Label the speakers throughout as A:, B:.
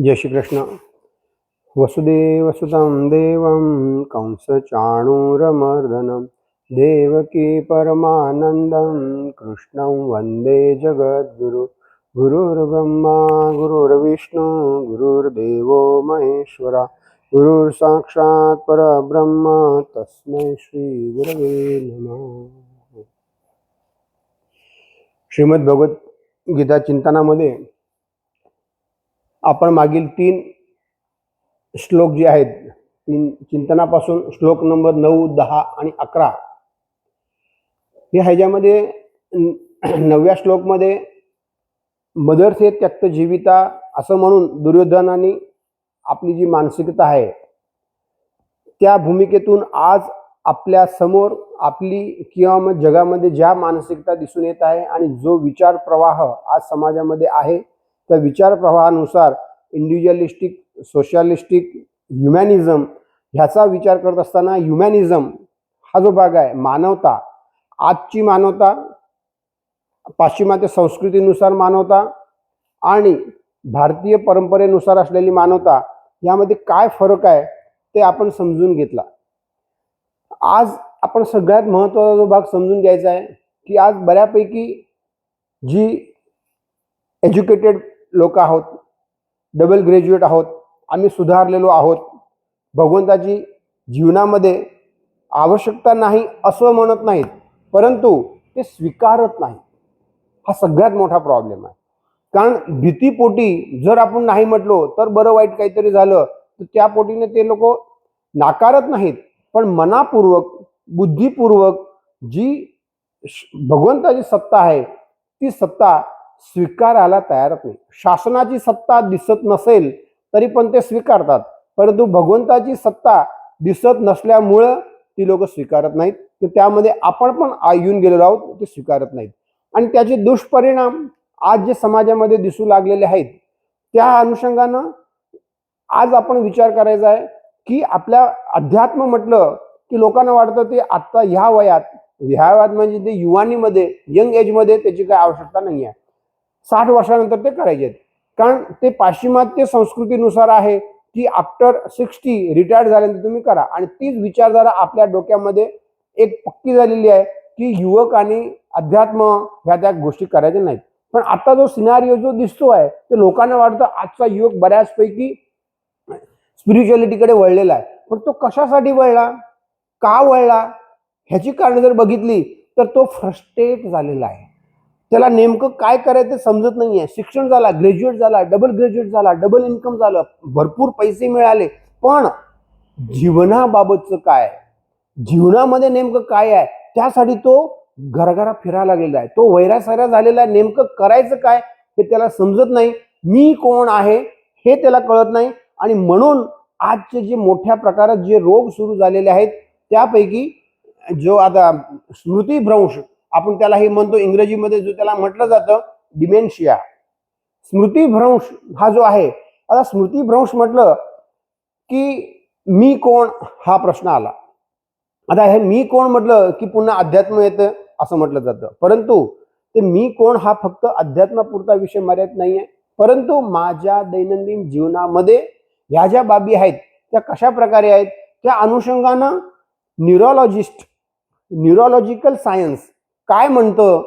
A: जय श्री कृष्ण. वसुदेवसुतं देवं कंसचाणूरमर्दनं देवकी परमानन्दं कृष्णं वन्दे जगद्गुरु. गुरुर्ब्रह्मा गुरुर्विष्णु गुरुर्देवो महेश्वरा गुरुर्साक्षात् परब्रह्म तस्मै श्री गुरवे नमः. श्रीमद भगवद्गीता चिंतनामध्ये आपण मागील 3 श्लोक जे आहेत, 3 चिंतनापासून श्लोक नंबर 9, 10 आणि 11 हे ह्याच्यामध्ये 9व्या श्लोकमध्ये मदर्थे त्यक्त जीविता असं म्हणून दुर्योधनाने आपली जी मानसिकता आहे त्या भूमिकेतून आज आपल्या समोर आपली किंवा मग जगामध्ये ज्या मानसिकता दिसून येत आहे आणि जो विचार प्रवाह आज समाजामध्ये आहे त्या विचार प्रवाहानुसार इंडिव्हिज्युअलिस्टिक, सोशलिस्टिक, ह्युमॅनिझम ह्याचा विचार करत असताना ह्युमॅनिझम हा जो भाग आहे, मानवता, आजची मानवता, पाश्चिमात्य संस्कृतीनुसार मानवता आणि भारतीय परंपरेनुसार असलेली मानवता यामध्ये काय फरक आहे ते आपण समजून घेतला. आज आपण सगळ्यात महत्त्वाचा जो भाग समजून घ्यायचा आहे की आज बऱ्यापैकी जी एज्युकेटेड लोक आहोत, डबल ग्रॅज्युएट आहोत, आम्ही सुधारलेलो आहोत, भगवंताची जीवनामध्ये आवश्यकता नाही असं म्हणत नाहीत, परंतु ते स्वीकारत नाही. हा सगळ्यात मोठा प्रॉब्लेम आहे. कारण भीतीपोटी जर आपण नाही म्हटलो तर बरं वाईट काहीतरी झालं तर त्या पोटीने ते लोक नाकारत नाहीत, पण मनापूर्वक, बुद्धिपूर्वक जी भगवंताची सत्ता आहे ती सत्ता स्वीकारायला तयार नाही. शासनाची सत्ता दिसत नसेल तरी पण ते स्वीकारतात, परंतु भगवंताची सत्ता दिसत नसल्यामुळं ती लोक स्वीकारत नाहीत. तर त्यामध्ये आपण पण येऊन गेलेलो आहोत, ते स्वीकारत नाहीत आणि त्याचे दुष्परिणाम आज जे समाजामध्ये दिसू लागलेले आहेत त्या अनुषंगानं आज आपण विचार करायचा आहे की आपल्या अध्यात्म म्हटलं की लोकांना वाटतं ते आत्ता ह्या वयात म्हणजे ते युवानीमध्ये, यंग एजमध्ये त्याची काय आवश्यकता नाही आहे. 60 वर्षानंतर ते करायचे आहेत, कारण ते पाश्चिमात्य संस्कृतीनुसार आहे की आफ्टर 60 रिटायर्ड झाल्यानंतर तुम्ही करा. आणि तीच विचारधारा आपल्या डोक्यामध्ये एक पक्की झालेली आहे की युवक आणि अध्यात्म ह्या त्या गोष्टी करायच्या नाहीत. पण आता जो सिनारिओ जो दिसतो आहे ते लोकांना वाटतं आजचा युवक बऱ्याचपैकी स्पिरिच्युअलिटीकडे वळलेला आहे. पण तो कशासाठी वळला, का वळला ह्याची कारण जर बघितली तर तो फ्रस्ट्रेट झालेला आहे. त्याला नेमकं काय करायचं समजत नाही आहे. शिक्षण झाला, ग्रॅज्युएट झाला, डबल ग्रॅज्युएट झाला, डबल इन्कम झालं, भरपूर पैसे मिळाले, पण जीवनाबाबतचं काय, जीवनामध्ये नेमकं काय आहे त्यासाठी तो घराघरा फिरायला लागलेला आहे. तो वैरासाऱ्या झालेला आहे. नेमकं करायचं काय हे त्याला समजत नाही. मी कोण आहे हे त्याला कळत नाही. आणि म्हणून आजचे जे मोठ्या प्रकारात जे रोग सुरू झालेले आहेत त्यापैकी जो आता स्मृतिभ्रंश आपण त्याला हे म्हणतो, इंग्रजीमध्ये जो त्याला म्हटलं जातं डिमेन्शिया, स्मृतिभ्रंश हा जो आहे. आता स्मृतिभ्रंश म्हटलं की मी कोण हा प्रश्न आला. आता हे मी कोण म्हटलं की पुन्हा अध्यात्म येतं असं म्हटलं जातं, परंतु ते मी कोण हा फक्त अध्यात्मापुरता विषय मर्यादित नाही आहे, परंतु माझ्या दैनंदिन जीवनामध्ये ह्या ज्या बाबी आहेत त्या कशा प्रकारे आहेत त्या अनुषंगानं न्यूरोलॉजिकल सायन्स काय म्हणतं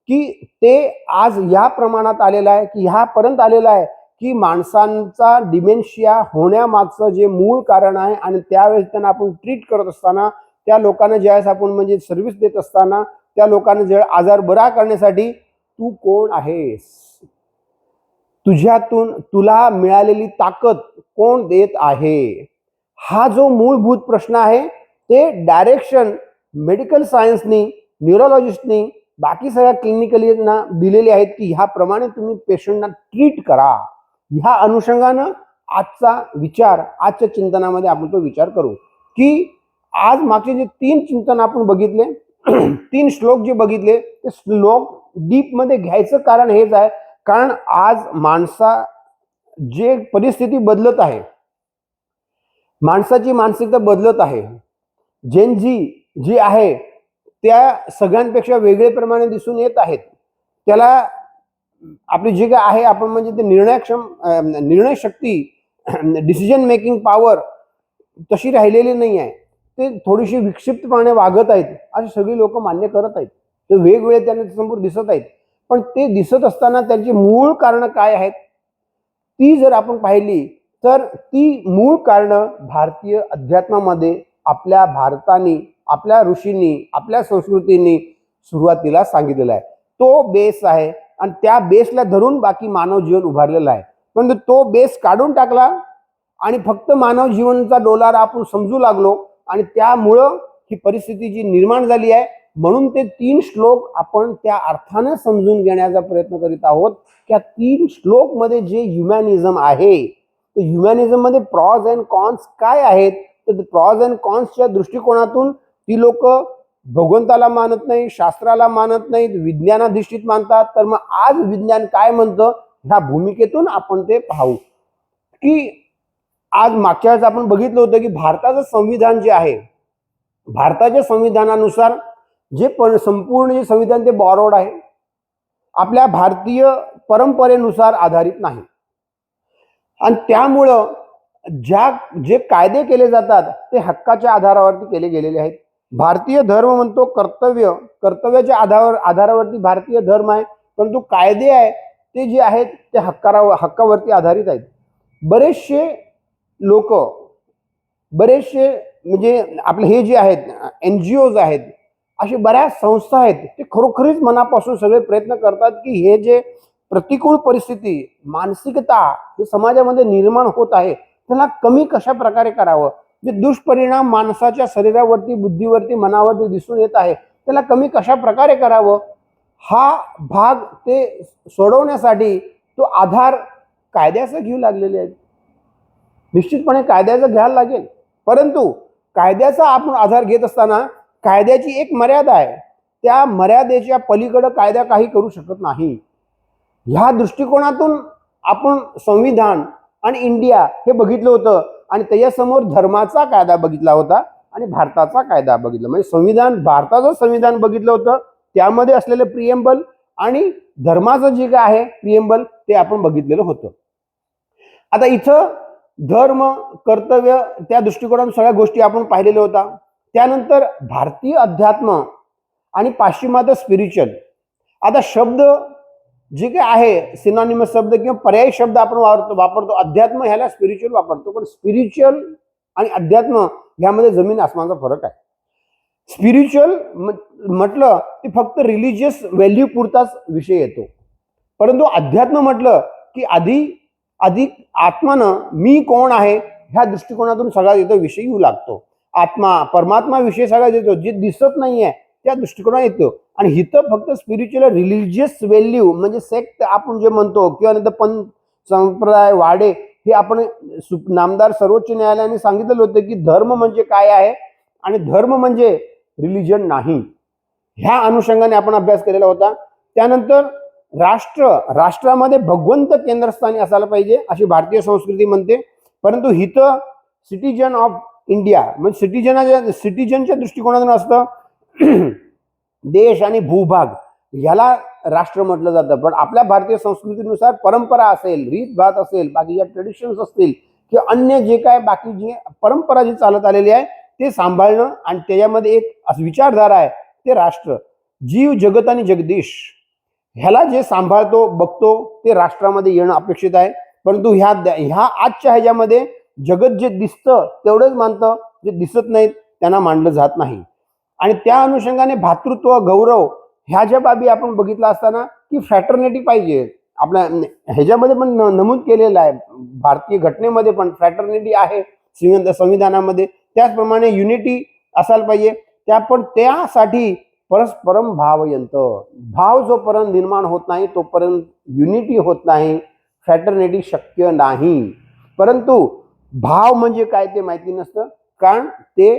A: की ते आज या प्रमाणात आलेलं आहे की ह्यापर्यंत आलेलं आहे की माणसांचा डिमेन्शिया होण्यामागचं जे मूळ कारण आहे आणि त्यावेळेस त्यांना आपण ट्रीट करत असताना, त्या लोकांना ज्यावेळेस आपण म्हणजे सर्व्हिस देत असताना त्या लोकांना जे आजार बरा करण्यासाठी तू कोण आहेस, तुझ्यातून तुला मिळालेली ताकद कोण देत आहे, हा जो मूलभूत प्रश्न आहे ते डायरेक्शन मेडिकल सायन्सनी, न्यूरोलॉजिस्टनी, बाकी सगळ्या क्लिनिकलींना दिलेले आहेत की ह्याप्रमाणे तुम्ही पेशंटना ट्रीट करा. ह्या अनुषंगानं आजचा विचार, आजच्या चिंतनामध्ये आपण तो विचार करू की आज मागचे जे 3 चिंतन आपण बघितले, 3 श्लोक जे बघितले ते श्लोक डीप मध्ये घ्यायचं कारण हेच आहे, कारण आज माणसा जे परिस्थिती बदलत आहे, माणसाची मानसिकता बदलत आहे. जेन जी आहे त्या सगळ्यांपेक्षा वेगळे प्रमाणे दिसून येत आहेत. त्याला आपली जी काय आहे आपण म्हणजे ते निर्णय शक्ती, डिसिजन मेकिंग पॉवर तशी राहिलेली नाही आहे. ते थोडीशी विक्षिप्तपणे वागत आहेत अशी सगळी लोक मान्य करत आहेत. ते वेगवेगळे त्यांना समोर दिसत आहेत. पण ते दिसत असताना त्यांची मूळ कारण काय आहेत ती जर आपण पाहिली तर ती मूळ कारण भारतीय अध्यात्मामध्ये आपल्या भारताने, आपल्या ऋषींनी, आपल्या संस्कृतींनी सुरुवातीला सांगितलेला आहे. तो बेस आहे आणि त्या बेसला धरून बाकी मानव जीवन उभारलेला आहे. पण तो बेस काढून टाकला आणि फक्त मानव जीवनाचा डोलारा आपण समजू लागलो आणि त्यामुळं ही परिस्थिती जी निर्माण झाली आहे. म्हणून ते 3 श्लोक आपण त्या अर्थाने समजून घेण्याचा प्रयत्न करीत आहोत. त्या 3 श्लोक मध्ये जे ह्युमॅनिझम आहे, ते ह्युमॅनिझम मध्ये प्रॉज अँड कॉन्स काय आहेत, तर प्रॉज अँड कॉन्सच्या दृष्टिकोनातून ती लोक भगवंताला मानत नाही, शास्त्राला मानत नाहीत, विज्ञानाधिष्ठित मानतात. तर मग आज विज्ञान काय म्हणतं ह्या भूमिकेतून आपण ते पाहू की आज मागच्या वेळेस आपण बघितलं होतं की भारताचं संविधान जे आहे, भारताच्या संविधानानुसार जे संपूर्ण जे संविधान ते बॉरोड आहे, आपल्या भारतीय परंपरेनुसार आधारित नाही. आणि त्यामुळं जे कायदे केले जातात ते हक्काच्या आधारावरती केले गेलेले आहेत. भारतीय धर्म म्हणतो कर्तव्याच्या आधारावरती भारतीय धर्म आहे, परंतु कायदे आहे ते जे आहेत ते हक्कावरती आधारित आहेत. बरेचसे लोक, बरेचसे म्हणजे आपले हे जे आहेत NGOज आहेत, अशी बऱ्याच संस्था आहेत, ते खरोखरीच मनापासून सगळे प्रयत्न करतात की हे जे प्रतिकूल परिस्थिती, मानसिकता हे समाजामध्ये निर्माण होत आहे त्याला कमी कशा प्रकारे करावं, जे दुष्परिणाम माणसाच्या शरीरावरती, बुद्धीवरती, मनावरती दिसून येत आहे त्याला कमी कशा प्रकारे करावं, हा भाग ते सोडवण्यासाठी तो आधार कायद्याचा घेऊ लागलेले आहेत. निश्चितपणे कायद्याचा घ्यायला लागेल, परंतु कायद्याचा आपण आधार घेत असताना कायद्याची एक मर्यादा आहे. त्या मर्यादेच्या पलीकडे कायदा काही करू शकत नाही. ह्या दृष्टिकोनातून आपण संविधान आणि इंडिया हे बघितलं होतं आणि त्याच्यासमोर धर्माचा कायदा बघितला होता आणि भारताचा कायदा बघितला. म्हणजे संविधान, भारताचं संविधान बघितलं होतं, त्यामध्ये असलेलं प्रिएम्बल आणि धर्माचं जे काय आहे प्रिएम्बल ते आपण बघितलेलं होतं. आता इथं धर्म, कर्तव्य त्या दृष्टिकोनातून सगळ्या गोष्टी आपण पाहिलेल्या होत्या. त्यानंतर भारतीय अध्यात्म आणि पाश्चिमात्य स्पिरिच्युअल. आता शब्द जे काय आहे सिनॉनिमस शब्द किंवा पर्यायी शब्द आपण वापरतो. अध्यात्म ह्याला स्पिरिच्युअल वापरतो, पण स्पिरिच्युअल आणि अध्यात्म ह्यामध्ये जमीन आसमानचा फरक आहे. स्पिरिच्युअल म्हटलं की फक्त रिलिजियस व्हॅल्यू पुरताच विषय येतो, परंतु अध्यात्म म्हटलं की अधिक आत्मानं मी कोण आहे ह्या दृष्टिकोनातून सगळा इथं विषय येऊ लागतो. आत्मा, परमात्मा विषय सगळा येतो, जे दिसत नाहीये त्या दृष्टिकोनात येतो. आणि इथं फक्त स्पिरिच्युअल रिलिजियस व्हॅल्यू म्हणजे सेक्ट आपण जे म्हणतो किंवा नाही तर पंथ संप्रदाय वाडे हे आपण नामदार सर्वोच्च न्यायालयाने सांगितलेलं होतं की धर्म म्हणजे काय आहे आणि धर्म म्हणजे रिलिजन नाही. ह्या अनुषंगाने आपण अभ्यास केलेला होता. त्यानंतर राष्ट्रामध्ये भगवंत केंद्रस्थानी असायला पाहिजे अशी भारतीय संस्कृती म्हणते, परंतु हिथं सिटीजन ऑफ इंडिया म्हणजे सिटीजनच्या दृष्टिकोनातून असतं. देश आणि भूभाग याला राष्ट्र म्हटलं जातं. पण आपल्या भारतीय संस्कृतीनुसार परंपरा असेल, रीतभात असेल, बाकीच्या ट्रेडिशन्स असतील किंवा अन्य जे काय बाकी जी परंपरा जी चालत आलेली आहे ते सांभाळणं आणि त्याच्यामध्ये एक विचारधारा आहे ते राष्ट्र. जीव, जगत आणि जगदीश ह्याला जे सांभाळतो, बघतो ते राष्ट्रामध्ये येणं अपेक्षित आहे. परंतु ह्या आजच्या ह्याच्यामध्ये जगत जे दिसतं तेवढंच मानतं, जे दिसत नाहीत त्यांना मानलं जात नाही. आणि त्या अनुषंगाने भातृत्व, गौरव ह्या ज्या बाबी आपण बघितला असताना की फ्रॅटर्निटी पाहिजे. आपल्या ह्याच्यामध्ये पण नमूद केलेलं आहे, भारतीय घटनेमध्ये पण फ्रॅटर्निटी आहे, संविधानामध्ये त्याचप्रमाणे युनिटी असायला पाहिजे. पण त्यासाठी परस्परम भावयंत, भाव जोपर्यंत निर्माण होत नाही तोपर्यंत युनिटी होत नाही, फ्रॅटर्निटी शक्य नाही. परंतु भाव म्हणजे काय ते माहिती नसतं, कारण ते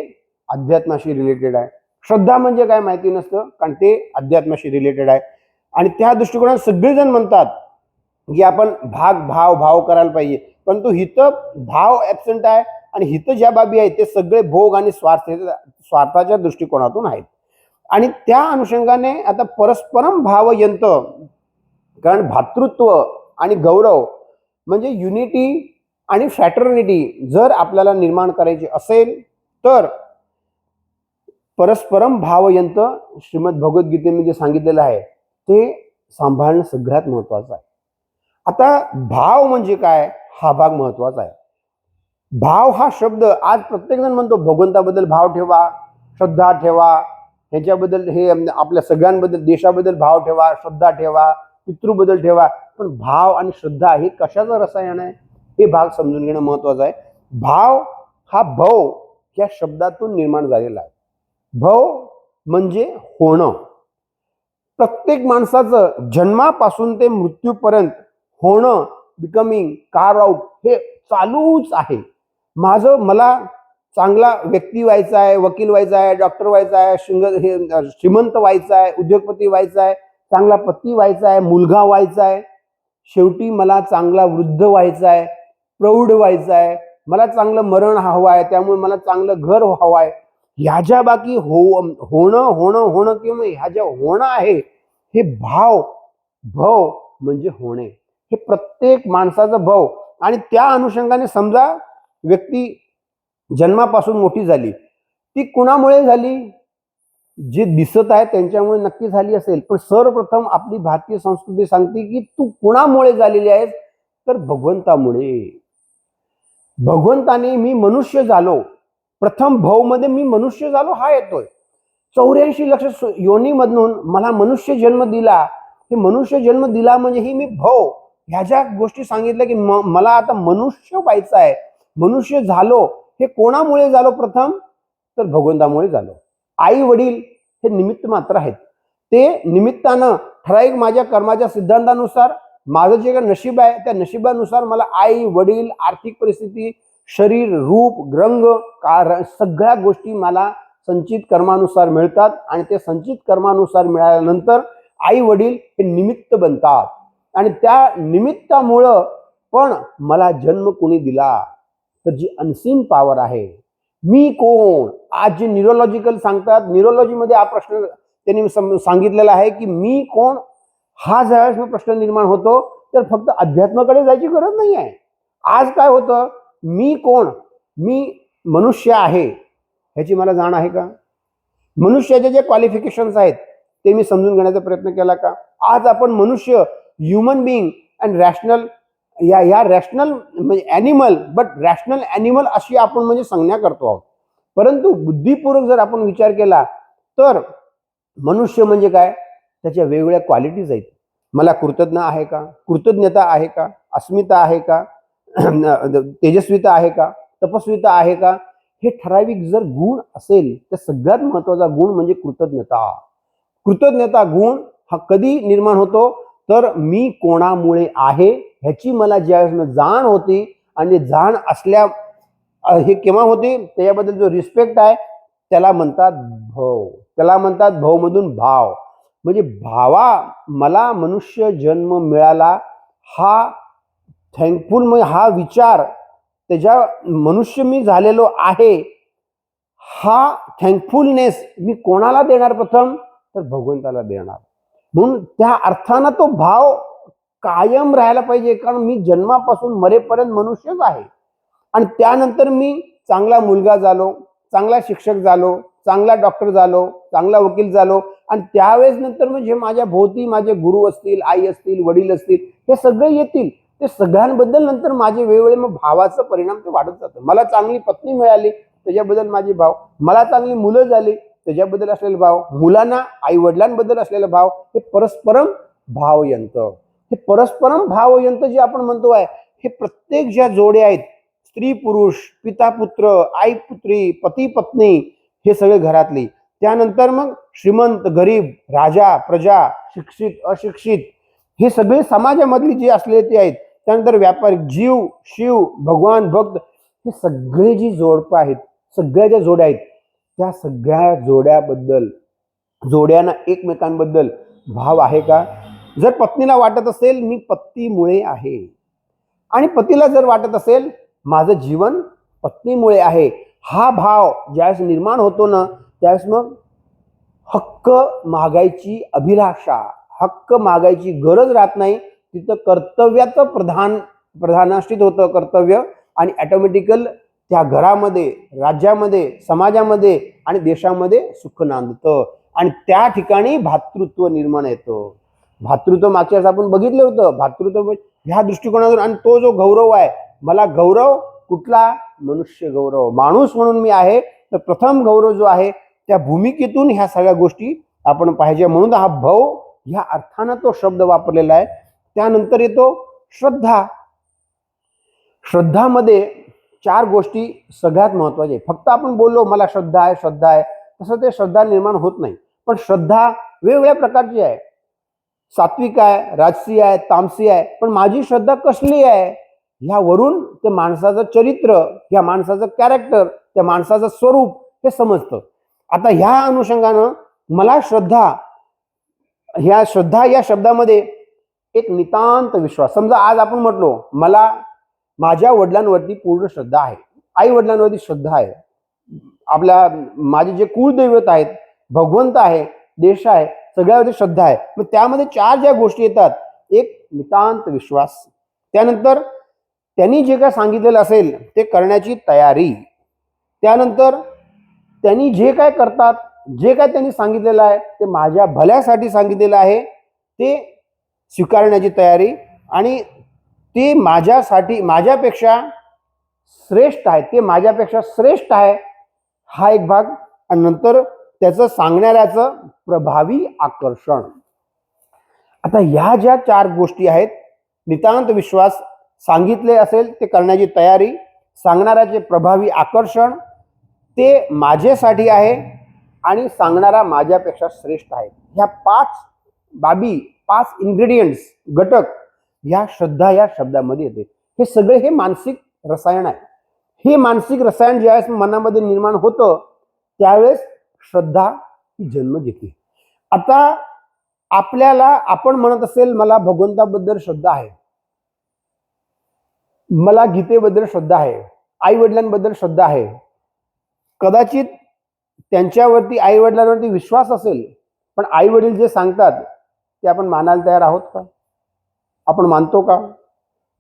A: अध्यात्माशी रिलेटेड आहे. श्रद्धा म्हणजे काय माहिती नसतं, कारण ते अध्यात्माशी रिलेटेड आहे. आणि त्या दृष्टिकोनात सगळेजण म्हणतात की आपण भाव करायला पाहिजे, परंतु हिथं भाव ऍबसेंट आहे आणि हिथं ज्या बाबी आहेत ते सगळे भोग आणि स्वार्थाच्या दृष्टिकोनातून आहेत. आणि त्या अनुषंगाने आता परस्परम भावयंत कारण भातृत्व आणि गौरव म्हणजे युनिटी आणि फ्रॅटर्निटी जर आपल्याला निर्माण करायची असेल तर परस्परम भावयंत श्रीमद भगवद्गीतेमध्ये सांगितलेलं आहे ते सांभाळणं सगळ्यात महत्वाचं आहे. आता भाव म्हणजे काय हा भाग महत्वाचा आहे. भाव हा शब्द आज प्रत्येक जण म्हणतो भगवंताबद्दल भाव ठेवा, श्रद्धा ठेवा, ह्याच्याबद्दल हे आपल्या सगळ्यांबद्दल देशाबद्दल भाव ठेवा, श्रद्धा ठेवा, पितृबद्दल ठेवा. पण भाव आणि श्रद्धा हे कशाचं रसायन आहे हे भाग समजून घेणं महत्वाचं आहे. भाव हा भव या शब्दातून निर्माण झालेला आहे. भव म्हणजे होणं. प्रत्येक माणसाचं जन्मापासून ते मृत्यूपर्यंत होणं, बिकमिंग, कार आउट हे चालूच आहे. मला चांगला व्यक्ती व्हायचा आहे, वकील व्हायचा आहे, डॉक्टर व्हायचा आहे, श्रीमंत व्हायचा आहे, उद्योगपती व्हायचा आहे, चांगला पती व्हायचा आहे, मुलगा व्हायचा आहे, शेवटी मला चांगला वृद्ध व्हायचा आहे, प्रौढ व्हायचा आहे, मला चांगलं मरण हवं आहे, त्यामुळे मला चांगलं घर हवं आहे. ह्याच्या बाकी होणं होणं होणं किंवा ह्या ज्या होणं आहे हे भव म्हणजे होणे. हे प्रत्येक माणसाचं भव. आणि त्या अनुषंगाने समजा व्यक्ती जन्मापासून मोठी झाली, ती कुणामुळे झाली? जे दिसत आहे त्यांच्यामुळे नक्की झाली असेल. पण सर्वप्रथम आपली भारतीय संस्कृती सांगते की तू कुणामुळे झालेली आहेस? तर भगवंतामुळे. भगवंताने मी मनुष्य झालो, प्रथम भव मध्ये मी मनुष्य झालो हा येतोय. 84 लक्ष योनीमधून मला मनुष्य जन्म दिला. हे मनुष्य जन्म दिला म्हणजे ही मी भव ह्या ज्या गोष्टी सांगितल्या की मला आता मनुष्य व्हायचं आहे, मनुष्य झालो. हे कोणामुळे झालो? प्रथम तर भगवंतामुळे झालो. आई वडील हे निमित्त मात्र आहेत. ते निमित्तानं ठराविक माझ्या कर्माच्या सिद्धांतानुसार माझं जे काही नशीब आहे त्या नशिबानुसार मला आई वडील, आर्थिक परिस्थिती, शरीर, रूप, रंग, सगळ्या गोष्टी मला संचित कर्मानुसार मिळतात. आणि ते संचित कर्मानुसार मिळाल्यानंतर आई वडील हे निमित्त बनतात. आणि त्या निमित्तामुळं पण मला जन्म कोणी दिला? तर जी अनसीन पॉवर आहे. मी कोण? आज जे न्यूरोलॉजिकल सांगतात, न्यूरोलॉजीमध्ये हा प्रश्न त्यांनी सांगितलेला आहे की मी कोण हा ज्यावेळेस प्रश्न निर्माण होतो तर फक्त अध्यात्माकडे जायची गरज नाही आहे. आज काय होतं? मी कोण? मी मनुष्य आहे ह्याची मला जाण आहे का? मनुष्याचे जे क्वालिफिकेशन्स आहेत ते मी समजून घेण्याचा प्रयत्न केला का? आज आपण मनुष्य, ह्युमन बिईंग अँड रॅशनल, या रॅशनल म्हणजे ॲनिमल, बट रॅशनल ॲनिमल अशी आपण म्हणजे संज्ञा करतो आहोत. परंतु बुद्धिपूर्वक जर आपण विचार केला तर मनुष्य म्हणजे काय? त्याच्या वेगवेगळ्या क्वालिटीज आहेत. मला कृतज्ञ आहे का? कृतज्ञता आहे का? अस्मिता आहे का? तेजस्विता आहे का? तपस्विता आहे का? हे ठराविक जर गुण असेल तर सगळ्यात महत्वाचा गुण म्हणजे कृतज्ञता. कृतज्ञता गुण हा कधी निर्माण होतो? तर मी कोणामुळे आहे ह्याची मला ज्यावेळेस जाण होती. आणि जाण असल्या हे केव्हा होते? त्याच्याबद्दल जो रिस्पेक्ट आहे त्याला म्हणतात भव. त्याला म्हणतात भवमधून भाव. म्हणजे मला मनुष्य जन्म मिळाला हा थँकफुल, म्हणजे हा विचार त्याच्या मनुष्य मी झालेलो आहे हा थँकफुलनेस मी कोणाला देणार? प्रथम तर भगवंताला देणार. म्हणून त्या अर्थानं तो भाव कायम राहायला पाहिजे. कारण मी जन्मापासून मरेपर्यंत मनुष्यच आहे. आणि त्यानंतर मी चांगला मुलगा झालो, चांगला शिक्षक झालो, चांगला डॉक्टर झालो, चांगला वकील झालो. आणि त्यावेळेस नंतर म्हणजे माझ्या भोवती माझे गुरु असतील, आई असतील, वडील असतील, हे सगळे येतील. ते सगळ्यांबद्दल नंतर माझे वेगवेगळे मग भावाचा परिणाम ते वाढत जातं. मला चांगली पत्नी मिळाली त्याच्याबद्दल माझे भाव, मला चांगली मुलं झाली त्याच्याबद्दल असलेले भाव, मुलांना आई वडिलांबद्दल असलेले भाव, हे परस्परम भावयंत्र. हे परस्परम भावयंत्र जे आपण म्हणतो आहे हे प्रत्येक ज्या जोड्या आहेत, स्त्री पुरुष, पिता पुत्र, आई पुत्री, पती पत्नी, हे सगळे घरातली. त्यानंतर मग श्रीमंत गरीब, राजा प्रजा, शिक्षित अशिक्षित, हे सगळे समाजामधली जे असलेले ते आहेत. त्यानंतर व्यापारी, जीव शिव, भगवान भक्त, हे सगळे जी जोडपं आहेत, सगळ्या ज्या जोड्या आहेत त्या सगळ्या जोड्यांना एकमेकांबद्दल भाव आहे का? जर पत्नीला वाटत असेल मी पत्नीमुळे आहे, आणि पतीला जर वाटत असेल माझं जीवन पत्नीमुळे आहे, हा भाव ज्यावेळेस निर्माण होतो ना त्यावेळेस मग हक्क मागायची अभिलाषा हक्क मागायची गरज राहत नाही, तिथं कर्तव्याचं प्रधानाष्टित होतं कर्तव्य, आणि ऑटोमॅटिकल त्या घरामध्ये, राज्यामध्ये, समाजामध्ये आणि देशामध्ये सुख नांदतं, आणि त्या ठिकाणी भातृत्व निर्माण येतं. भातृत्व मागच्या वेळेस आपण बघितलं होतं. भातृत्व ह्या दृष्टिकोनातून, आणि तो जो गौरव आहे, मला गौरव कुठला? मनुष्य गौरव, माणूस म्हणून मी आहे. तर प्रथम गौरव जो आहे त्या भूमिकेतून ह्या सगळ्या गोष्टी आपण पाहिजे. म्हणून हा भव ह्या अर्थानं तो शब्द वापरलेला आहे. त्यानंतर येतो श्रद्धा. श्रद्धामध्ये 4 गोष्टी सगळ्यात महत्वाच्या. फक्त आपण बोललो मला श्रद्धा आहे, श्रद्धा आहे, तसं ते श्रद्धा निर्माण होत नाही. पण श्रद्धा वेगवेगळ्या प्रकारची आहे. सात्विक आहे, राजसी आहे, तामसी आहे. पण माझी श्रद्धा कसली आहे, ह्यावरून ते माणसाचं चरित्र, ह्या माणसाचं कॅरेक्टर, त्या माणसाचं स्वरूप हे समजतं. आता ह्या अनुषंगानं मला श्रद्धा, ह्या श्रद्धा या शब्दामध्ये एक नितांत विश्वास. समजा आज आपण म्हटलो मला माझ्या वडिलांवरती पूर्ण श्रद्धा आहे, आई वडिलांवरती श्रद्धा आहे, आपल्या माझे जे कुलदैवत आहेत, भगवंत आहे, देश आहे, सगळ्यावरती श्रद्धा आहे. मग त्यामध्ये 4 ज्या गोष्टी येतात, एक नितांत विश्वास, त्यानंतर त्यांनी जे काय सांगितलेलं असेल ते करण्याची तयारी, त्यानंतर त्यांनी जे काय करतात, जे काय त्यांनी सांगितलेलं आहे ते माझ्या भल्यासाठी सांगितलेलं आहे ते स्वीकारण्याची तयारी, आणि ते माझ्यासाठी माझ्यापेक्षा श्रेष्ठ आहे, ते माझ्यापेक्षा श्रेष्ठ आहे हा एक भाग. आणि नंतर त्याचं सांगणाऱ्याचं प्रभावी आकर्षण. आता ह्या ज्या 4 गोष्टी आहेत, नितांत विश्वास, सांगितले असेल ते करण्याची तयारी, सांगणाऱ्याचे प्रभावी आकर्षण, ते माझ्यासाठी आहे, आणि सांगणारा माझ्यापेक्षा श्रेष्ठ आहे. ह्या 5 बाबी, 5 इन्ग्रेडियंट्स, घटक ह्या श्रद्धा या शब्दामध्ये येते. हे सगळे हे मानसिक रसायन आहे. हे मानसिक रसायन ज्यावेळेस मनामध्ये निर्माण होतं त्यावेळेस श्रद्धा ही जन्म घेते. आता आपल्याला, आपण म्हणत असेल मला भगवंताबद्दल श्रद्धा आहे, मला गीतेबद्दल श्रद्धा आहे, आई वडिलांबद्दल श्रद्धा आहे, कदाचित त्यांच्यावरती, आई वडिलांवरती विश्वास असेल, पण आई वडील जे सांगतात ते आपण मानायला तयार आहोत का? आपण मानतो का?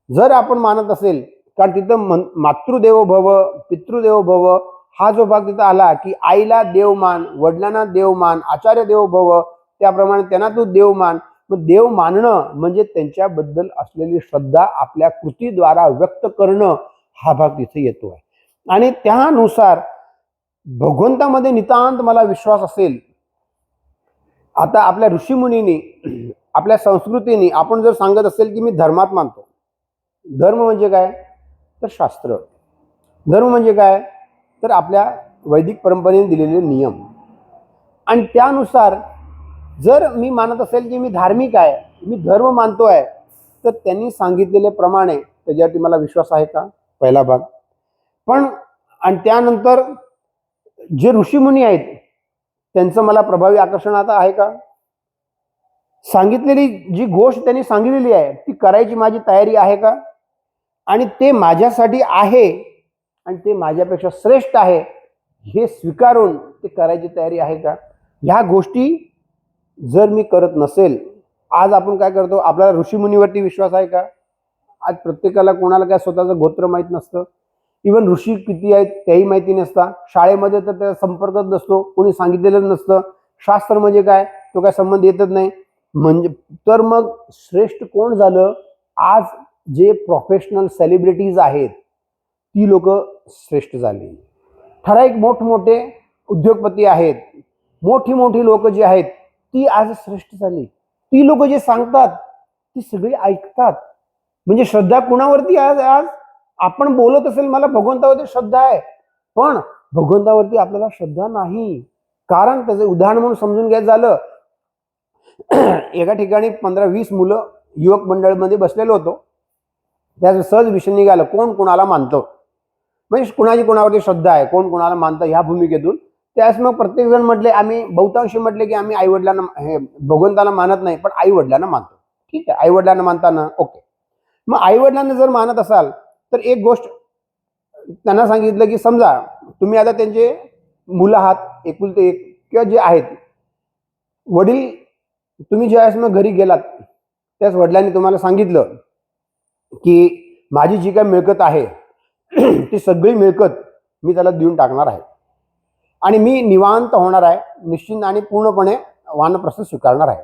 A: जर आपण मानत असेल, कारण तिथं मातृदेवो भव, पितृदेवो भव हा जो भाग तिथं आला की आईला देव मान, वडिलांना देव मान, आचार्य देवो भव, त्याप्रमाणे त्यांना तू देव मान. मग देव मानणं म्हणजे त्यांच्याबद्दल असलेली श्रद्धा आपल्या कृतीद्वारा व्यक्त करणं, हा भाग तिथे येतो आहे. आणि त्यानुसार भगवंतामध्ये नितांत मला विश्वास असेल. आता आपल्या ऋषीमुनींनी, आपल्या संस्कृतीने आपण जर सांगत असेल की मी धर्मात मानतो, धर्म म्हणजे काय तर शास्त्र, धर्म म्हणजे काय तर आपल्या वैदिक परंपरेने दिलेले नियम, आणि त्यानुसार जर मी मानत असेल की मी धार्मिक आहे, मी धर्म मानतो आहे, तर त्यांनी सांगितलेले प्रमाणे त्याच्यावरती मला विश्वास आहे का? पहिला भाग. पण आणि त्यानंतर जे ऋषीमुनी आहेत त्यांचं मला प्रभावी आकर्षण आता आहे का? सांगितलेली जी गोष्ट त्यांनी सांगितलेली आहे ती करायची माझी तयारी आहे का? आणि ते माझ्यासाठी आहे आणि ते माझ्यापेक्षा श्रेष्ठ आहे हे स्वीकारून ते करायची तयारी आहे का? ह्या गोष्टी जर मी करत नसेल, आज आपण काय करतो, आपल्याला ऋषीमुनीवरती विश्वास आहे का? आज प्रत्येकाला, कोणाला काय स्वतःचं गोत्र माहीत नसतं, इवन ऋषी किती आहेत तेही माहिती नसतं, शाळेमध्ये तर त्याचा संपर्कच नसतो, कोणी सांगितलेलं नसतं, शास्त्र म्हणजे काय तो काय संबंध येतच नाही. म्हणजे तर मग श्रेष्ठ कोण झालं? आज जे प्रोफेशनल सेलिब्रिटीज आहेत ती लोक श्रेष्ठ झाली. ठराविक मोठमोठे उद्योगपती आहेत, मोठी मोठी लोक जी आहेत ती आज श्रेष्ठ झाली. ती लोक जे सांगतात ती सगळी ऐकतात. म्हणजे श्रद्धा कुणावरती आज आज आपण बोलत असेल मला भगवंतावरती श्रद्धा आहे, पण भगवंतावरती आपल्याला श्रद्धा नाही. कारण त्याचं उदाहरण म्हणून समजून घ्यायचं झालं, एका ठिकाणी 15-20 मुलं युवक मंडळमध्ये बसलेलो होतो. त्याचा सहज विषय निघाला कोण कोणाला मानतं, म्हणजे कुणाची कोणावरती श्रद्धा आहे, कोण कोणाला मानतं ह्या भूमिकेतून. त्यास मग प्रत्येक जण म्हटले, आम्ही बहुतांशी म्हटले की आम्ही आई वडिलांना, हे भगवंताला मानत नाही पण आई वडिलांना मानतो. ठीक आहे, आई वडिलांना मानताना ओके. मग आई वडिलांना जर मानत असाल तर एक गोष्ट त्यांना सांगितलं की समजा तुम्ही आता त्यांचे मुलं आहात, एकुलते एक, किंवा जे आहेत वडील तुम्ही ज्यावेळेस मग घरी गेलात त्याच वडिलांनी तुम्हाला सांगितलं की माझी जी काय मिळकत आहे ती सगळी मिळकत मी त्याला देऊन टाकणार आहे आणि मी निवांत होणार आहे, निश्चिंत आणि पूर्णपणे वानप्रस्थ स्वीकारणार आहे.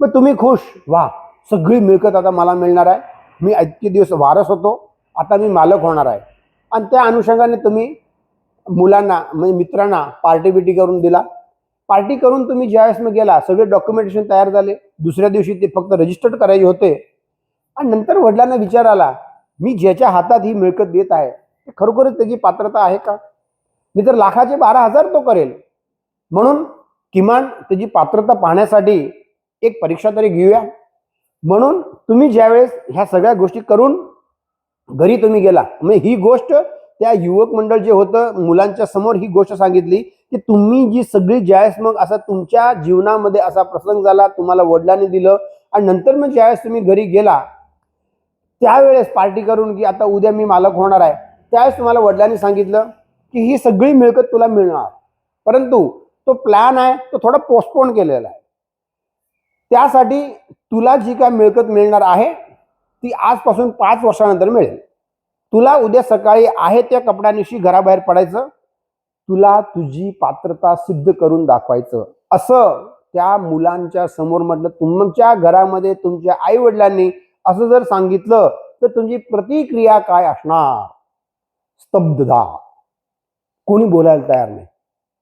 A: मग तुम्ही खुश, वा सगळी मिळकत आता मला मिळणार आहे, मी इतके दिवस वारस होतो, आता मी मालक होणार आहे. आणि त्या अनुषंगाने तुम्ही मुलांना म्हणजे मित्रांना पार्टी बिटी करून दिला. पार्टी करून तुम्ही ज्यावेळेस मग गेला, सगळे डॉक्युमेंटेशन तयार झाले, दुसऱ्या दिवशी ते फक्त रजिस्टर्ड करायचे होते. आणि नंतर वडिलांना विचार आला, मी ज्याच्या हातात ही मिळकत देत आहे ते खरोखरच त्याची पात्रता आहे का? मी तर लाखाचे 12,000 तो करेल. म्हणून किमान त्याची पात्रता पाहण्यासाठी एक परीक्षा तरी घेऊया. म्हणून तुम्ही ज्यावेळेस ह्या सगळ्या गोष्टी करून घरी तुम्ही गेला, म्हणजे ही गोष्ट त्या युवक मंडळ जे होतं मुलांच्या समोर ही गोष्ट सांगितली की तुम्ही जी सगळी ज्यावेळेस मग असा तुमच्या जीवनामध्ये असा प्रसंग झाला, तुम्हाला वडिलांनी दिलं आणि नंतर मग ज्यावेळेस तुम्ही घरी गेला त्यावेळेस पार्टी करून की आता उद्या मी मालक होणार आहे, त्यावेळेस तुम्हाला वडिलांनी सांगितलं की ही सगळी मिळकत तुला मिळणार, परंतु तो प्लॅन आहे तो थोडा पोस्टपोन केलेला आहे. त्यासाठी तुला जी काय मिळकत मिळणार आहे ती आजपासून 5 वर्षानंतर मिळेल. तुला उद्या सकाळी आहे त्या कपड्यानिशी घराबाहेर पडायचं, तुला तुझी पात्रता सिद्ध करून दाखवायचं, असं त्या मुलांच्या समोर म्हटलं. तुमच्या घरामध्ये तुमच्या आई वडिलांनी असं जर सांगितलं तर तुमची प्रतिक्रिया काय असणार? स्तब्धता, कोणी बोलायला तयार नाही.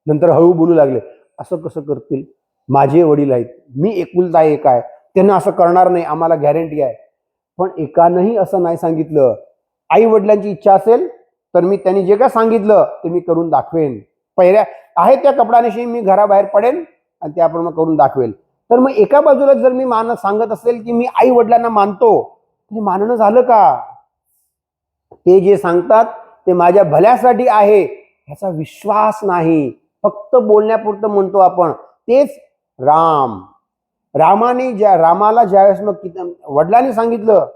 A: नंतर हळू बोलू लागले, असं कसं करतील, माझे वडील आहेत, मी एकुलता एक आहे, त्यांना असं करणार नाही, आम्हाला गॅरंटी आहे. पण एकानंही असं नाही सांगितलं, आई वडिलांची इच्छा असेल तर मी त्यांनी जे काय सांगितलं ते मी करून दाखवेन, पहिल्या आहे त्या कपड्यानिशी मी घराबाहेर पडेन आणि ते आपण मग करून दाखवेल. तर मग एका बाजूला जर मी सांगत असेल की मी आई वडिलांना मानतो, ते मानणं झालं का? ते जे सांगतात ते माझ्या भल्यासाठी आहे ह्याचा विश्वास नाही, फक्त बोलण्यापुरतं म्हणतो आपण. तेच रामाला ज्यावेळेस मग वडिलांनी सांगितलं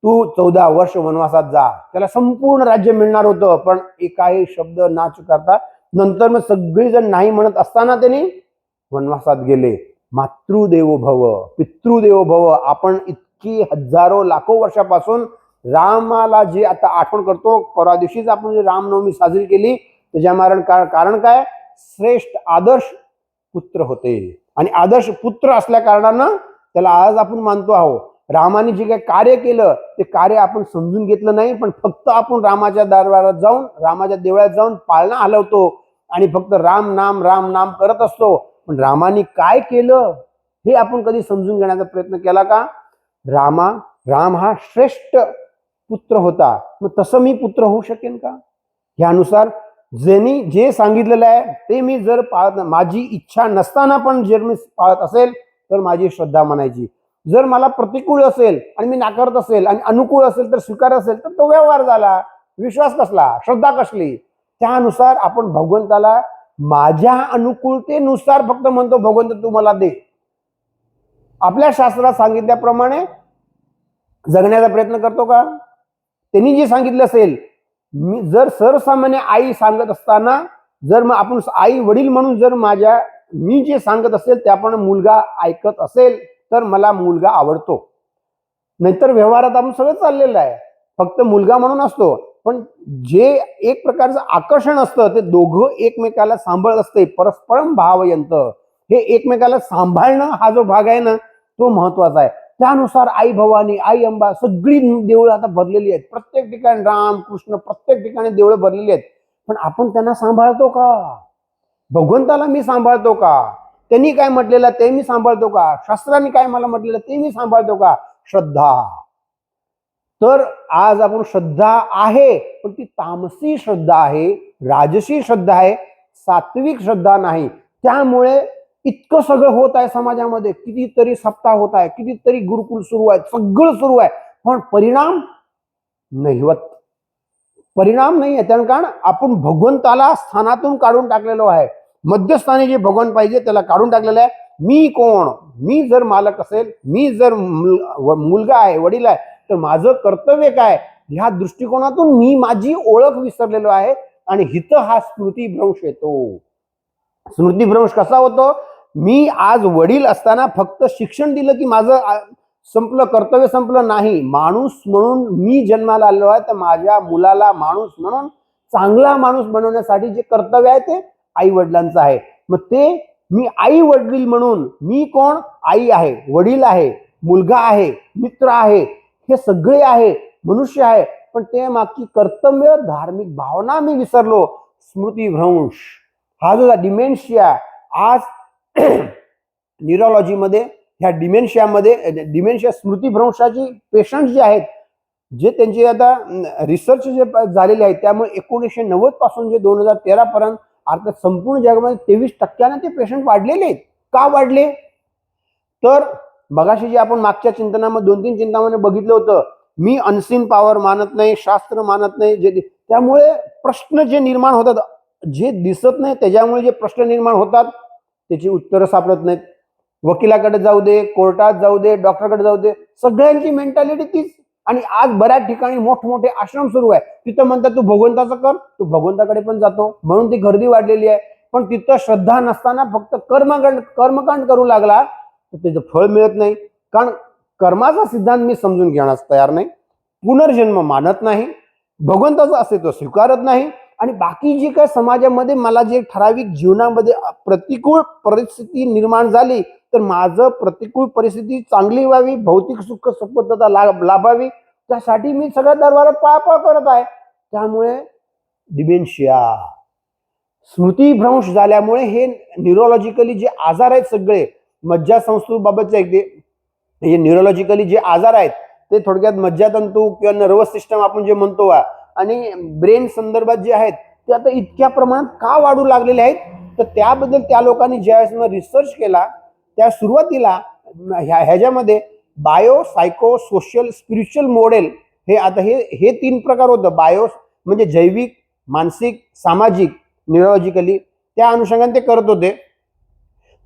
A: तू 14 वर्ष वनवासात जा, त्याला संपूर्ण राज्य मिळणार होतं, पण एकाही शब्द ना चुकारता नंतर मग सगळेजण नाही म्हणत असताना त्यांनी वनवासात गेले. मातृदेवो भव, पितृदेवो भव, आपण इतकी हजारो लाखो वर्षापासून रामाला जे आता आठवण करतो, परवा दिवशीच आपण जी रामनवमी साजरी केली, त्याच्या कारण काय? श्रेष्ठ आदर्श पुत्र होते आणि आदर्श पुत्र असल्या कारणानं त्याला आज आपण मानतो आहोत. रामाने जे काही कार्य केलं ते कार्य आपण समजून घेतलं नाही, पण फक्त आपण रामाच्या दरबारात जाऊन, रामाच्या देवळात जाऊन पाळणा हलवतो आणि फक्त राम नाम करत असतो. पण रामाने काय केलं हे आपण कधी समजून घेण्याचा प्रयत्न केला का? राम हा श्रेष्ठ पुत्र होता, मग तसं मी पुत्र होऊ शकेन का? ह्यानुसार ज्यांनी जे सांगितलेलं आहे ते मी जर पाळत, माझी इच्छा नसताना पण जर मी पाळत असेल तर माझी श्रद्धा म्हणायची. जर मला प्रतिकूल असेल आणि मी नाकारत असेल आणि अनुकूल असेल तर स्वीकार असेल तर तो व्यवहार झाला. विश्वास कसला, श्रद्धा कसली? त्यानुसार आपण भगवंताला माझ्या अनुकूलतेनुसार फक्त म्हणतो, भगवंत तू मला दे. आपल्या शास्त्रात सांगितल्याप्रमाणे जगण्याचा प्रयत्न करतो का? त्यांनी जे सांगितलं असेल, मी जर सर्वसामान्य आई सांगत असताना जर मग आपण आई वडील म्हणून जर मी जे सांगत असेल त्याप्रमाणे मुलगा ऐकत असेल तर मला मुलगा आवडतो. नाहीतर व्यवहारात आपण सगळं चाललेलं आहे, फक्त मुलगा म्हणून असतो. पण जे एक प्रकारचं आकर्षण असतं ते दोघं एकमेकाला सांभाळत असते, परस्परम भावयंत, हे एकमेकाला सांभाळणं हा जो भाग आहे ना तो महत्वाचा आहे. त्यानुसार आई भवानी, आई अंबा सगळी देवळं आता भरलेली आहेत, प्रत्येक ठिकाणी राम कृष्ण प्रत्येक ठिकाणी देवळं भरलेली आहेत. पण आपण त्यांना सांभाळतो का? भगवंताला मी सांभाळतो का? त्यांनी काय म्हटलेलं ते मी सांभाळतो का? शास्त्रांनी काय मला म्हटलेलं ते मी सांभाळतो का? श्रद्धा. तर आज आपण श्रद्धा आहे, पण ती तामसी श्रद्धा आहे, राजसी श्रद्धा आहे, सात्विक श्रद्धा नाही. त्यामुळे इतकं सगळं होत आहे समाजामध्ये, कितीतरी सप्ताह होत आहे, कितीतरी गुरुकुल सुरू आहेत, सगळं सुरू आहे, पण परिणाम नहिवत, परिणाम नाही आहे. त्यानं कारण आपण भगवंताला स्थानातून काढून टाकलेलो आहे. मध्यस्थानी जे भगवान पाहिजे त्याला काढून टाकलेलं आहे. मी कोण? मी जर मालक असेल, मी जर मुलगा आहे, वडील आहे, तर माझं कर्तव्य काय? ह्या दृष्टिकोनातून मी माझी ओळख विसरलेलो आहे आणि हित हा स्मृतिभ्रंश येतो. स्मृतिभ्रंश कसा होतो? मी आज वडील असताना फक्त शिक्षण दिलं की माझं संपलं, कर्तव्य संपलं नाही. माणूस म्हणून मी जन्माला आलो आहे, तर माझ्या मुलाला माणूस म्हणून चांगला माणूस बनवण्यासाठी जे कर्तव्य आहे ते आई वडिलांचं आहे. मग ते मी आई वडील म्हणून, मी कोण, आई आहे, वडील आहे, मुलगा आहे, मित्र आहे, हे सगळे आहे, मनुष्य आहे, पण ते मागची कर्तव्य, धार्मिक भावना मी विसरलो. स्मृतिभ्रंश हा जो डिमेन्शिया आज न्यूरोलॉजीमध्ये, ह्या डिमेन्शिया स्मृतिभ्रंशाची पेशंट जे आहेत, जे त्यांचे आता रिसर्च जे झालेले आहेत, त्यामुळे 1990 पासून जे 2013 पर्यंत अर्थात संपूर्ण जगामध्ये 23% ते पेशंट वाढलेले आहेत. का वाढले? तर मगाशी जे आपण मागच्या चिंतनामध्ये 2-3 चिंतनामध्ये बघितलं होतं, मी अनसीन पॉवर मानत नाही, शास्त्र मानत नाही, जे त्यामुळे प्रश्न जे निर्माण होतात, जे दिसत नाही त्याच्यामुळे जे प्रश्न निर्माण होतात त्याची उत्तरं सापडत नाहीत. वकिलाकडे जाऊ दे, कोर्टात जाऊ दे, डॉक्टरकडे जाऊ दे, सगळ्यांची मेंटॅलिटी तीच. आणि आज बऱ्याच ठिकाणी मोठमोठे आश्रम सुरू आहे, तिथं म्हणतात तू भगवंताचं कर, तू भगवंताकडे पण जातो, म्हणून ती गर्दी वाढलेली आहे. पण तिथं श्रद्धा नसताना फक्त कर्मकांड करू लागला तर त्याचं फळ मिळत नाही. कारण कर्माचा सिद्धांत मी समजून घेण्यास तयार नाही, पुनर्जन्म मानत नाही, भगवंताचं अस्तित्व स्वीकारत नाही, आणि बाकी जे काय समाजामध्ये मला जे ठराविक जीवनामध्ये प्रतिकूल परिस्थिती निर्माण झाली, तर माझं प्रतिकूल परिस्थिती चांगली व्हावी, भौतिक सुख संपत्ता लाभावी, त्यासाठी मी सगळ्या दरबारात पळापळ करत आहे. त्यामुळे डिमेन्शिया, स्मृतिभ्रंश झाल्यामुळे हे न्यूरोलॉजिकली जे आजार आहेत सगळे, मज्जासंस्थेबाबतचे हे न्यूरोलॉजिकली जे आजार आहेत ते थोडक्यात मज्जातंतू किंवा नर्वस सिस्टम आपण जे म्हणतो आणि ब्रेन संदर्भात जे आहेत ते आता इतक्या प्रमाणात का वाढू लागलेले आहेत, तर त्याबद्दल त्या लोकांनी ज्यावेळेस रिसर्च केला, त्या सुरुवातीला ह्याच्यामध्ये bio, psycho, social, spiritual model, हे आता हे 3 प्रकार होतं. बायो म्हणजे जैविक, मानसिक, सामाजिक, न्यूरोलॉजिकली, त्या अनुषंगाने ते करत होते.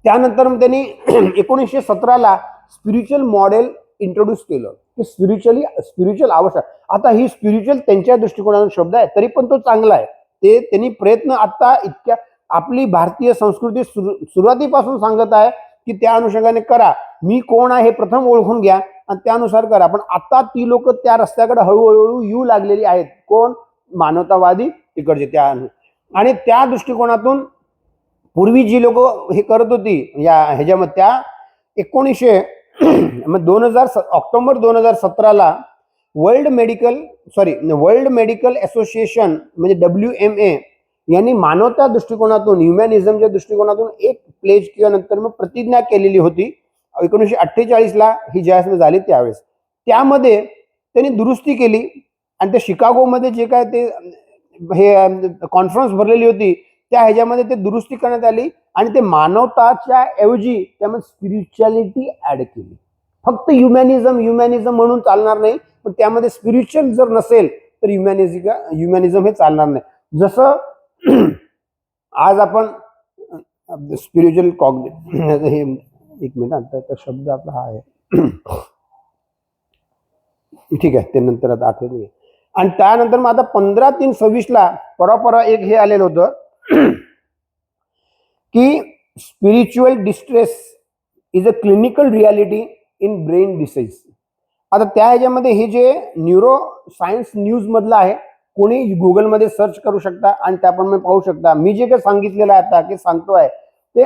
A: त्यानंतर त्यांनी 1917ला स्पिरिच्युअल मॉडेल इंट्रोड्यूस केलं, की स्पिरिच्युअल आवश्यक. आता ही स्पिरिच्युअल त्यांच्या दृष्टिकोनातून शब्द आहे, तरी पण तो चांगला आहे. ते त्यांनी प्रयत्न आता इतक्या आपली भारतीय संस्कृती सुरुवातीपासून सांगत आहे की त्या अनुषंगाने करा, मी कोण आहे हे प्रथम ओळखून घ्या आणि त्यानुसार करा. पण आता ती लोक त्या रस्त्याकडे हळूहळू येऊ लागलेली आहेत. कोण? मानवतावादी इकडचे. आणि त्या दृष्टिकोनातून पूर्वी जी लोक हे करत होती या ह्याच्यामध्ये, त्या 2000 ऑक्टोबर 2017ला वर्ल्ड मेडिकल असोसिएशन म्हणजे WMA यांनी मानवता दृष्टिकोनातून, ह्युमॅनिझमच्या दृष्टिकोनातून एक प्लेज किंवा नंतर मग प्रतिज्ञा केलेली होती 1948ला, ही ज्यावेळेस झाली त्यावेळेस. त्यामध्ये त्यांनी दुरुस्ती केली आणि ते शिकागोमध्ये जे काय ते हे कॉन्फरन्स भरलेली होती, त्या ह्याच्यामध्ये ते दुरुस्ती करण्यात आली आणि ते मानवताच्या ऐवजी त्यामध्ये स्पिरिच्युअलिटी ऍड केली. फक्त ह्युमॅनिझम म्हणून चालणार नाही, पण त्यामध्ये स्पिरिच्युअल जर नसेल तर ह्युमॅनिझम हे चालणार नाही. जसं आज आपण स्पिरिच्युअल हे एक मिनिट, आता शब्द आपला हा आहे ठीक आहे, ते नंतर आता आठवत नाही. आणि त्यानंतर मग आता 15/3/26ला परवा एक हे आलेलं होतं की spiritual distress is a clinical reality in brain disease. आता त्या ह्याच्यामध्ये हे जे न्यूरो सायन्स न्यूज मधलं आहे, कोणी गुगलमध्ये सर्च करू शकता आणि त्याप्रमाणे पाहू शकता. मी जे काही सांगितलेलं आहे आता की सांगतोय ते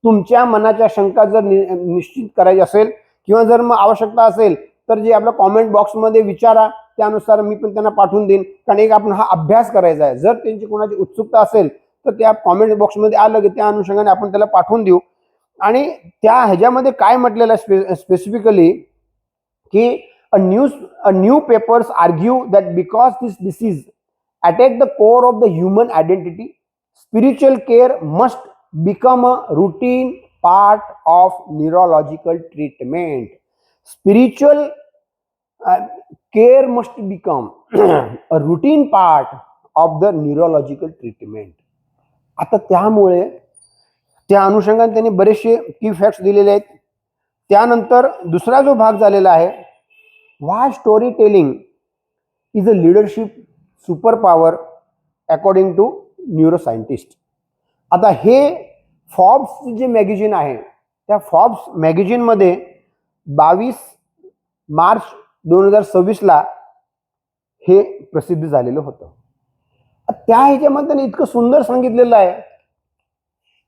A: तुमच्या मनाच्या शंका जर निश्चित करायची असेल किंवा जर मग आवश्यकता असेल तर जे आपल्या कॉमेंट बॉक्समध्ये विचारा, त्यानुसार मी पण त्यांना पाठवून देईन. कारण एक आपण हा अभ्यास करायचा आहे. जर त्यांची कोणाची उत्सुकता असेल तर त्या कॉमेंट बॉक्समध्ये आलं की त्या अनुषंगाने आपण त्याला पाठवून देऊ. आणि त्या ह्याच्यामध्ये काय म्हटलेलं आहे स्पेसिफिकली की a new papers argue that because this disease attack the core of the human identity, spiritual care must become a routine part of neurological treatment. Spiritual care must become a routine part of the neurological treatment. आता त्यामुळे त्या अनुषंगाने त्यांनी बरेचसे की facts दिलेले आहेत. त्यानंतर दुसरा जो भाग झालेला आहे, why storytelling is a leadership superpower according to neuroscientist. आता हे फॉर्ब्स जे मॅगझिन आहे त्या फॉर्ब्स मॅगझिनमध्ये 22 मार्च 2026ला हे प्रसिद्ध झालेलं होतं. त्या ह्याच्यामध्ये त्यांनी इतकं सुंदर सांगितलेलं आहे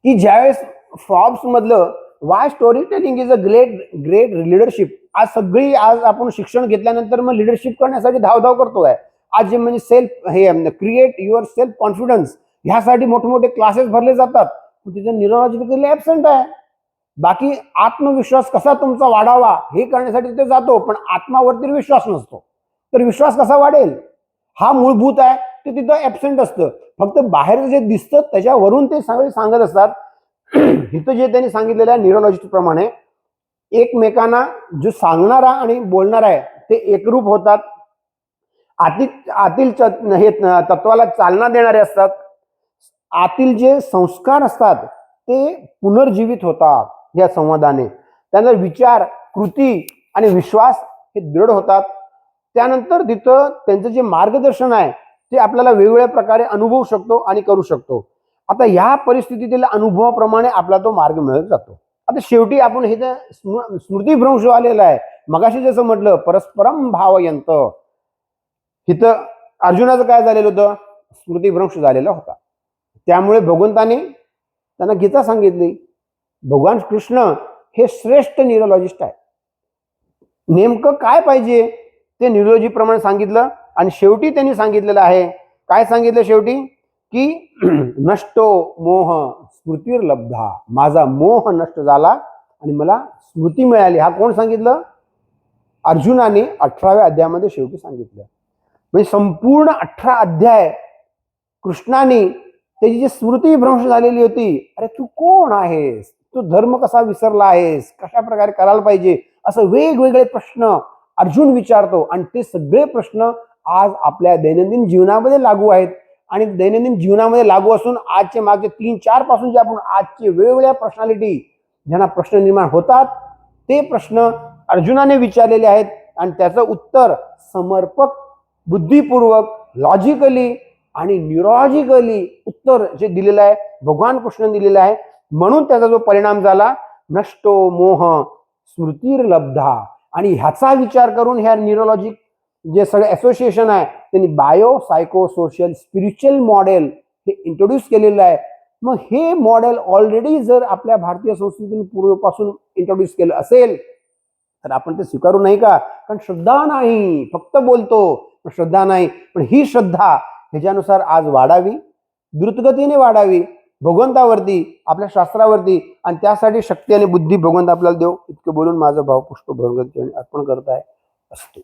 A: की ज्यावेळेस फॉर्ब्स मधलं Y story telling is a great leadership, आज आपण शिक्षण घेतल्यानंतर मग लीडरशिप करण्यासाठी धावधाव करतोय. आज जे म्हणजे क्रिएट युअर सेल्फ कॉन्फिडन्स ह्यासाठी मोठमोठे क्लासेस भरले जातात, तिथे न्यूरोलॉजिकली ऍबसेंट आहे. बाकी आत्मविश्वास कसा तुमचा वाढावा हे करण्यासाठी तिथे जातो, पण आत्मावरती विश्वास नसतो. तर विश्वास कसा वाढेल हा मूलभूत आहे ते तिथं ऍबसेंट असतं. फक्त बाहेर जे दिसतं त्याच्यावरून ते सगळे सांगत असतात. इथं जे त्यांनी सांगितलेलं आहे न्यूरोलॉजिस्ट प्रमाणे एकमेकांना जो सांगणारा आणि बोलणारा आहे ते एकरूप होतात. आतील हे तत्वाला चालना देणारे असतात. आतील जे संस्कार असतात ते पुनर्जीवित होतात या संवादाने. त्यानंतर विचार, कृती आणि विश्वास हे दृढ होतात. त्यानंतर तिथं त्यांचं जे मार्गदर्शन आहे ते आपल्याला वेगवेगळ्या प्रकारे अनुभवू शकतो आणि करू शकतो. आता ह्या परिस्थितीतील अनुभवाप्रमाणे आपला तो मार्ग मिळत जातो. आता शेवटी आपण हे स्मृतिभ्रंश आलेला आहे. मगाशी जसं म्हटलं परस्परम भावयंत, इथं अर्जुनाचं काय झालेलं होतं, स्मृतिभ्रंश झालेला होता. त्यामुळे भगवंताने त्यांना गीता सांगितली. भगवान कृष्ण हे श्रेष्ठ न्यूरोलॉजिस्ट आहे. नेमकं काय पाहिजे ते न्यूरोलॉजी प्रमाणे सांगितलं आणि शेवटी त्यांनी सांगितलेलं आहे. काय सांगितलं शेवटी की नष्टो मोह स्मृतिर्लब्धा, माझा मोह नष्ट झाला आणि मला स्मृती मिळाली. हा कोण सांगितलं, अर्जुनाने 18व्या अध्यायामध्ये शेवटी सांगितलं. म्हणजे संपूर्ण 18 अध्याय कृष्णाने त्याची जी स्मृतिभ्रंश झालेली होती, अरे तू कोण आहेस, तू धर्म कसा विसरला आहेस, कशा प्रकारे करायला पाहिजे, असं वेगवेगळे प्रश्न अर्जुन विचारतो. आणि ते सगळे प्रश्न आज आपल्या दैनंदिन जीवनामध्ये लागू आहेत. आणि दैनंदिन जीवनामध्ये लागू असून आजचे मागचे 3-4 पासून जे आपण आजचे वेगवेगळ्या पर्सनॅलिटी ज्यांना प्रश्न निर्माण होतात ते प्रश्न अर्जुनाने विचारलेले आहेत. आणि त्याचं उत्तर समर्पक, बुद्धिपूर्वक, लॉजिकली आणि न्यूरोलॉजिकली उत्तर जे दिलेलं आहे भगवान कृष्ण दिलेलं आहे. म्हणून त्याचा जो परिणाम झाला नष्टो मोह स्मृतिर्लब्धा. आणि ह्याचा विचार करून ह्या न्यूरोलॉजिक जे सगळे असोसिएशन आहे त्यांनी bio psycho social spiritual model हे इंट्रोड्यूस केलेलं आहे. मग हे मॉडेल ऑलरेडी जर आपल्या भारतीय संस्कृतीने पूर्वीपासून इंट्रोड्यूस केलं असेल तर आपण ते स्वीकारू नाही का. कारण श्रद्धा नाही, फक्त बोलतो पण श्रद्धा नाही. पण ही श्रद्धा ह्याच्यानुसार आज वाढावी, द्रुतगतीने वाढावी भगवंतावरती, आपल्या शास्त्रावरती. आणि त्यासाठी शक्ती आणि बुद्धी भगवंत आपल्याला देव. इतकं बोलून माझं भावपुष्प भगवंत अर्पण करत आहे. असतो.